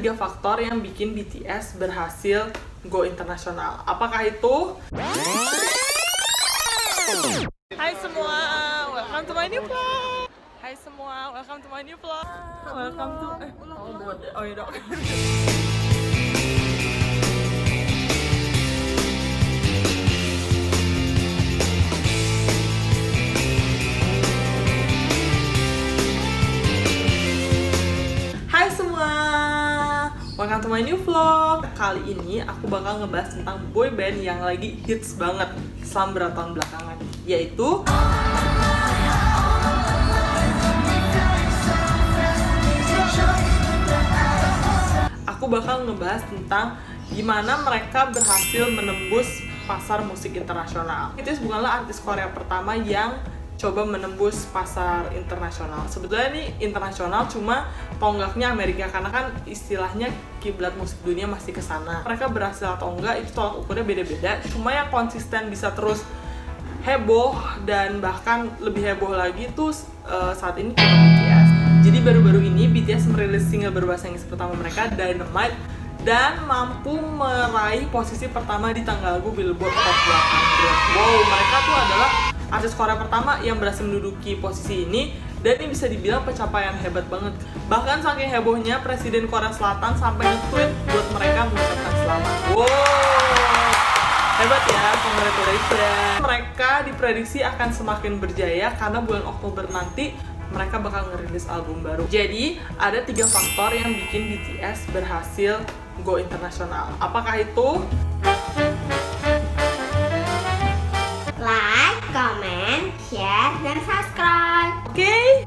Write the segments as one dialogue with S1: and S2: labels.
S1: 3 faktor yang bikin BTS berhasil go internasional. Apakah itu? Hai semua, welcome to my new vlog. Hai semua, welcome to my new vlog. Welcome to oh iya dong. Hai semua, welcome to my new vlog. Kali ini aku bakal ngebahas tentang boy band yang lagi hits banget selama beberapa tahun belakangan, yaitu aku bakal ngebahas tentang gimana mereka berhasil menembus pasar musik internasional. BTS bukanlah artis Korea pertama yang coba menembus pasar internasional. Sebetulnya ini internasional, cuma tonggaknya Amerika karena kan istilahnya kiblat musik dunia masih ke sana. Mereka berhasil atau enggak itu tolak ukurnya beda-beda. Cuma yang konsisten bisa terus heboh dan bahkan lebih heboh lagi tuh saat ini cuma BTS. Jadi baru-baru ini BTS merilis single berbahasa Inggris pertama mereka, Dynamite, dan mampu meraih posisi pertama di tanggal lagu Billboard Hot 100. Wow, mereka tuh adalah artis Korea pertama yang berhasil menduduki posisi ini, dan ini bisa dibilang pencapaian hebat banget. Bahkan saking hebohnya, Presiden Korea Selatan sampai nge-tweet buat mereka mengucapkan selamat. Wow, hebat ya, congratulations. Mereka diprediksi akan semakin berjaya karena bulan Oktober nanti mereka bakal ngerilis album baru. Jadi ada 3 faktor yang bikin BTS berhasil go internasional. Apakah itu?
S2: Like, comment, share, dan subscribe.
S1: Oke.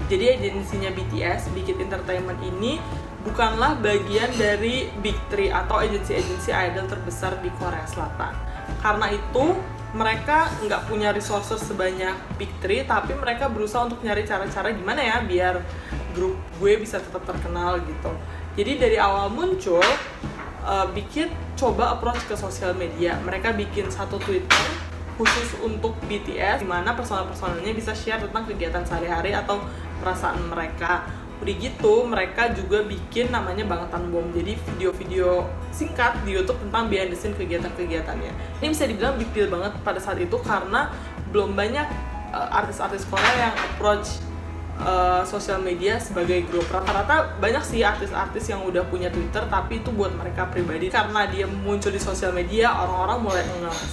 S1: Jadi agensinya BTS, Big Hit Entertainment ini bukanlah bagian dari Big Three atau agensi-agensi idol terbesar di Korea Selatan. Karena itu mereka nggak punya resources sebanyak Big Three, tapi mereka berusaha untuk nyari cara-cara gimana ya biar grup gue bisa tetap terkenal gitu. Jadi dari awal muncul, Big Hit coba approach ke sosial media. Mereka bikin satu Twitter khusus untuk BTS, dimana personal-personalnya bisa share tentang kegiatan sehari-hari atau perasaan mereka. Udah gitu, mereka juga bikin namanya Bangtan Bom. Jadi video-video singkat di YouTube tentang behind the scene kegiatan-kegiatannya. Ini bisa dibilang big deal banget pada saat itu karena belum banyak artis-artis Korea yang approach sosial media sebagai grup. Rata-rata banyak sih artis-artis yang udah punya Twitter, tapi itu buat mereka pribadi. Karena dia muncul di sosial media, orang-orang mulai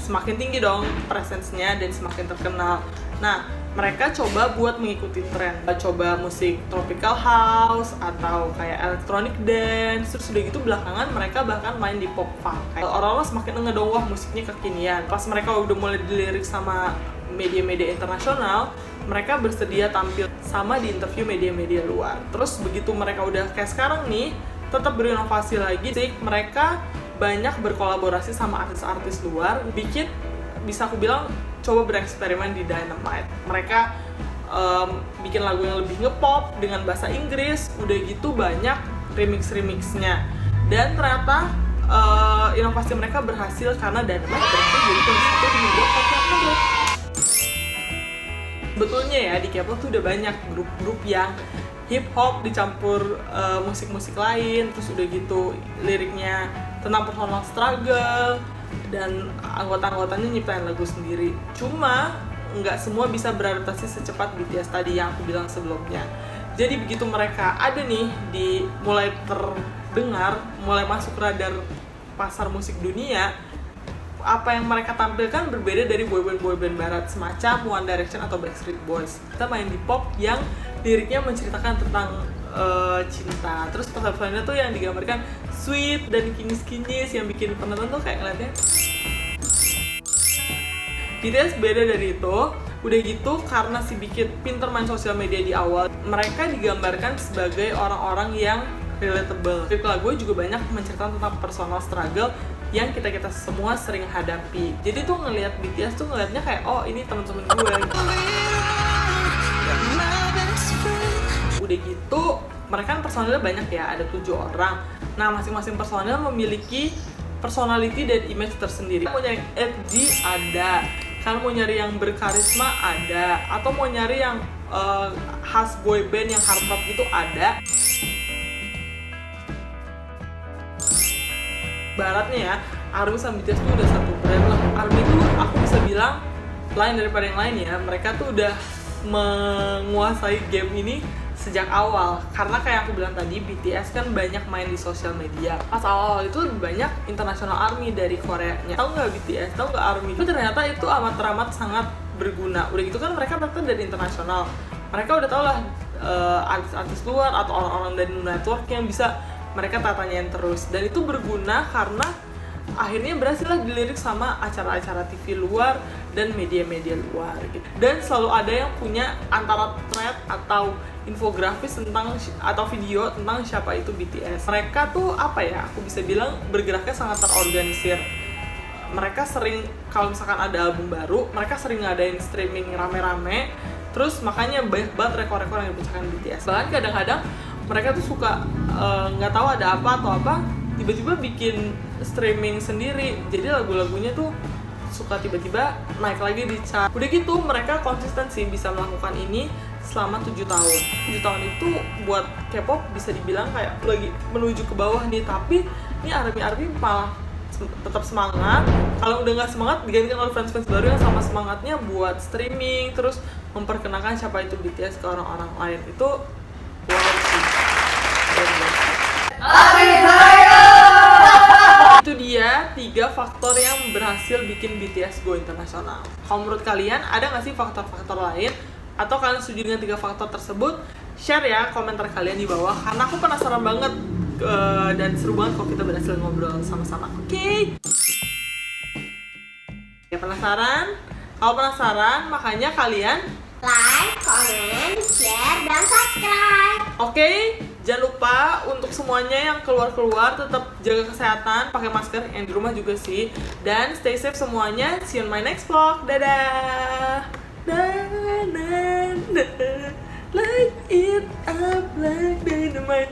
S1: semakin tinggi dong presence-nya dan semakin terkenal. Nah, mereka coba buat mengikuti tren, coba musik tropical house atau kayak electronic dance. Terus udah gitu belakangan mereka bahkan main di pop funk. Kayak orang-orang semakin ngedong, wah musiknya kekinian. Pas mereka udah mulai dilirik sama media-media internasional, mereka bersedia tampil sama di interview media-media luar. Terus begitu mereka udah kayak sekarang nih, tetap berinovasi lagi. Jadi mereka banyak berkolaborasi sama artis-artis luar, bikin bisa aku bilang coba bereksperimen di Dynamite. Mereka bikin lagu yang lebih ngepop dengan bahasa Inggris, udah gitu banyak remix-remixnya. Dan ternyata inovasi mereka berhasil karena Dynamite berhasil jadi nomor 1 di Billboard Hot 100. Betulnya ya, di K-pop tuh udah banyak grup-grup yang hip hop dicampur musik-musik lain, terus udah gitu liriknya tentang personal struggle dan anggota-anggotanya nyiptain lagu sendiri. Cuma nggak semua bisa beradaptasi secepat BTS tadi yang aku bilang sebelumnya. Jadi begitu mereka ada nih di mulai terdengar, mulai masuk radar pasar musik dunia, apa yang mereka tampilkan berbeda dari boyband barat semacam One Direction atau Backstreet Boys. Kita main di pop yang liriknya menceritakan tentang cinta. Terus pesan-pesannya tuh yang digambarkan sweet dan kinis-kinis yang bikin penonton tuh kayak ngeliatnya. BTS beda dari itu. Udah gitu karena si bikin pinter main sosial media di awal, mereka digambarkan sebagai orang-orang yang relatable. Lirik lagu juga banyak menceritakan tentang personal struggle yang kita semua sering hadapi. Jadi tuh ngelihat BTS tuh ngelihatnya kayak, oh ini teman-teman gue. Udah gitu mereka kan personalnya banyak ya, ada 7 orang. Nah masing-masing personalnya memiliki personality dan image tersendiri. Mau nyari edgy ada, kalian mau nyari yang berkarisma ada, atau mau nyari yang khas boy band yang hard rock gitu ada. barat nih ya, ARMY sama BTS tuh udah satu brand lah. ARMY tuh aku bisa bilang lain daripada yang lain ya, mereka tuh udah menguasai game ini sejak awal. Karena kayak aku bilang tadi, BTS kan banyak main di sosial media. Pas awal itu lebih banyak international ARMY dari Koreanya. Tahu nggak BTS? Tahu nggak ARMY? Tapi ternyata itu amat sangat berguna. Udah gitu kan mereka datang dari internasional. Mereka udah tau lah artis-artis luar atau orang-orang dari network yang bisa mereka tanyain terus. Dan itu berguna karena akhirnya berhasillah dilirik sama acara-acara TV luar dan media-media luar gitu. Dan selalu ada yang punya antara thread atau infografis tentang atau video tentang siapa itu BTS. Mereka tuh apa ya, aku bisa bilang bergeraknya sangat terorganisir. Mereka sering, kalau misalkan ada album baru, mereka sering ngadain streaming rame-rame. Terus makanya banyak banget rekor-rekor yang dipecahkan BTS. Bahkan kadang-kadang mereka tuh suka nggak tahu ada apa atau apa, tiba-tiba bikin streaming sendiri. Jadi lagu-lagunya tuh suka tiba-tiba naik lagi di chart. Udah gitu mereka konsisten sih bisa melakukan ini selama 7 tahun. 7 tahun itu buat K-pop bisa dibilang kayak lagi menuju ke bawah nih. Tapi ini ARMY malah tetap semangat. Kalau udah nggak semangat, digantikan oleh fans-fans baru yang sama semangatnya buat streaming, terus memperkenalkan siapa itu BTS ke orang-orang lain. Itu wow sih. Itu dia 3 faktor yang berhasil bikin BTS go internasional. Kalau menurut kalian ada nggak sih faktor-faktor lain? Atau kalian setuju dengan 3 faktor tersebut? Share ya komentar kalian di bawah, karena aku penasaran banget dan seru banget kalau kita berhasil ngobrol sama-sama. Oke? Ya penasaran? Kalau penasaran, makanya kalian
S2: Like, comment, share, dan subscribe.
S1: Oke, jangan lupa untuk semuanya yang keluar-keluar tetap jaga kesehatan, pakai masker, yang di rumah juga sih. Dan stay safe semuanya. See you on my next vlog. Dadah. Light it up like dynamite.